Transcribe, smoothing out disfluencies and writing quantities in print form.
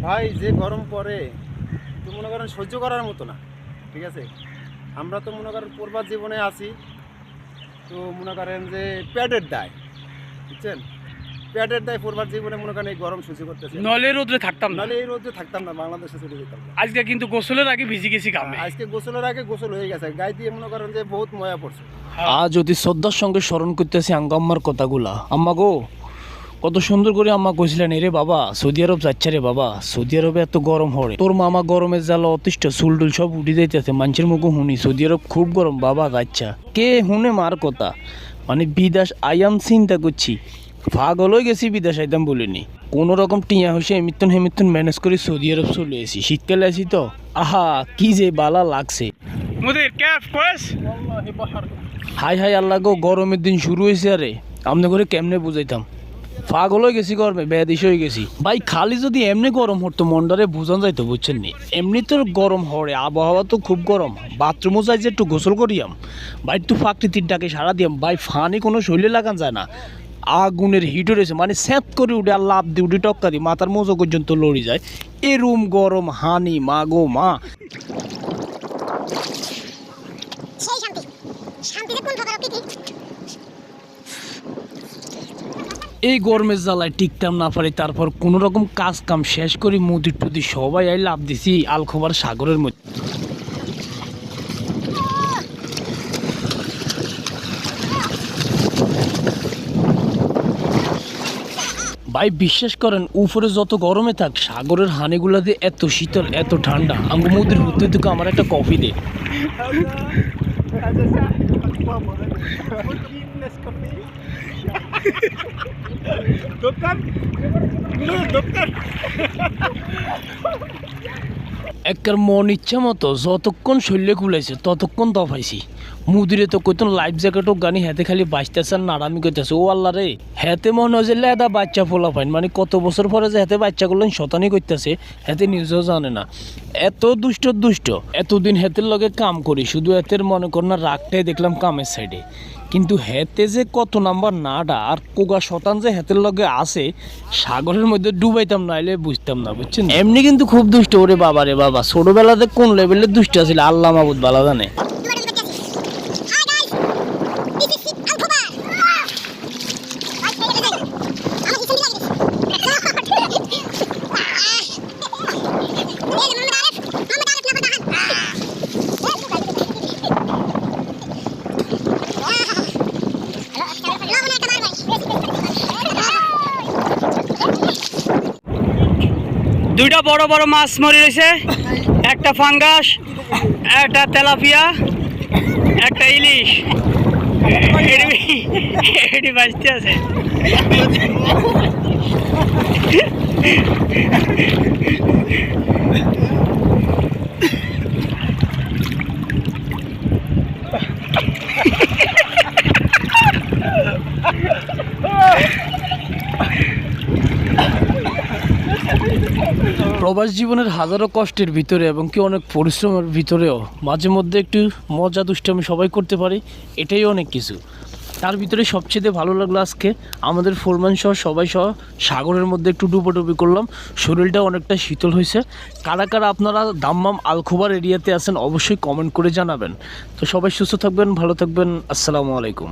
ভাই যে গরম পড়ে তো মনে করেন সহ্য করার মতো না। ঠিক আছে, আমরা তো মনে করেন পূর্বার জীবনে আছি, তো মনে করেন যে প্যাডের দায়, বুঝছেন, প্যাডের দায় পূর্বার জীবনে মনে করেন এই গরম সহ্য করতেছে। নলে রোদ্রে থাকতাম না, নাহলে এই রোদে থাকতাম না, বাংলাদেশে চলে যেতাম। আজকে কিন্তু গোসলের আগে ভিজে গেছি কামে। আজকে গোসলের আগে গোসল হয়ে গেছে, গায়ে দিয়ে মনে করেন যে বহুত ময়া পড়ছে। আজ অতি শ্রদ্ধার সঙ্গে স্মরণ করতেছি আঙ্গ আম্মার কথাগুলা। আম্মা গো, কত সুন্দর করে আম্মা কইছিলেন, এরে বাবা সৌদি আরব যাচ্ছে রে বাবা, সৌদি আরবে এত গরম হরে, তোর মামা গরমের জ্বালা অতিষ্ঠ চুলটুল সব উঠে যাইতেছে, মানুষের মুখে শুনি সৌদি আরব খুব গরম বাবা যাচ্ছা। কে শুনে মার কথা, মানে বিদেশ আইয়াম চিন্তা করছি, পাগল হয়ে গেছি, বিদেশ আইতাম বলিনি, কোনো রকম টিয়া হয়েছে এমিতন হেমিতন ম্যানেজ করে সৌদি আরব চলে এসি, শীতকালে আসি তো, আহা কি যে বালা লাগছে। মুদির ক্যাফ কোয়েস হাই হাই আল্লাহ গো, গরমের দিন শুরু হয়েছে, আরে আমনে করে কেমনে বুঝাইতাম, পাগল হয়ে গেছি গরমে, বেদিস হয়ে গেছি ভাই। খালি যদি এমনি গরম হতো মন্ডারে বুঝান যাইতো, বুঝছেন নি, এমনি তো গরম হরে, আবহাওয়া তো খুব গরম, বাথরুমও যাই যে একটু গোসল করিয়াম ভাই, একটু প্রাকৃতিক ডাকে সারা দিয়াম ভাই, ফানি কোনো শৈলে লাগান যায় না, আগুনের হিট রয়েছে, মানে স্যাঁত করে উঠে আর লাভ দিয়ে উঠে টক্কা দিই, মাথার মজো পর্যন্ত লড়ি যায়, এরম গরম হানি মা গো মা। এই গরমের জ্বালায় টিকতাম না পারি, তারপর কোন রকম কাজ কাম শেষ করি মুদির টুদি সবাই আই লাভ দিছি আলখোবার সাগরের মধ্যে। ভাই বিশ্বাস করেন, উপরে যত গরমে থাক সাগরের হানিগুলা দিয়ে এত শীতল এত ঠান্ডা, আমি মুদির হতে থেকে আমার একটা কফি দে। একবার মন ইচ্ছা মতো যতক্ষণ শরীরে খুলাইছে ততক্ষণ দফাইছি, মুদিরে তো কইতো লাইফ জ্যাকেটও গানি হাতে খালি বাঁচতেছে আর নাড়ামি করতেছে, ও আল্লাহ রে, হাতে মনে হয় যে লেদা বাচ্চা ফোলা পাইন, মানে কত বছর পরে যে হাতে বাচ্চাগুলো শতানি করতেছে, হাতে নিজেও জানে না, এত দুষ্ট দুষ্ট। এতদিন হাতের লগে কাম করি, শুধু হাতের মনে কর না রাগটাই দেখলাম কামের সাইডে, কিন্তু হেতে যে কত নাম্বার নাটা আর কোগা শতান যে হেতের লগে আছে, সাগরের মধ্যে ডুবাইতাম নাইলে বুঝতাম না, বুঝছেন। এমনি কিন্তু খুব দুষ্ট ওরে বাবা রে বাবা, ছোটবেলাতে কোন লেভেলের দুষ্ট আছিল আল্লাহ মাহবুদ বালা জানে। দুইটা বড় বড় মাছ মরে রয়েছে, একটা ফাঙ্গাস, একটা তেলাপিয়া, একটা ইলিশ, এটি বাঁচতে আছে। প্রবাস জীবনের হাজারো কষ্টের ভিতরে এবং কি অনেক পরিশ্রমের ভিতরেও মাঝে মধ্যে একটু মজা দুষ্টামি সবাই করতে পারি, এটাই অনেক কিছু। তার ভিতরে সবচেয়ে ভালো লাগলো আজকে আমাদের ফোরম্যান সহ সবাই সহ সাগরের মধ্যে একটু ডুবোডুবি করলাম, শরীরটা অনেকটা শীতল হয়েছে। কারা কারা আপনারা দাম্মাম আলখোবার এরিয়াতে আছেন অবশ্যই কমেন্ট করে জানাবেন। তো সবাই সুস্থ থাকবেন, ভালো থাকবেন, আসসালামু আলাইকুম।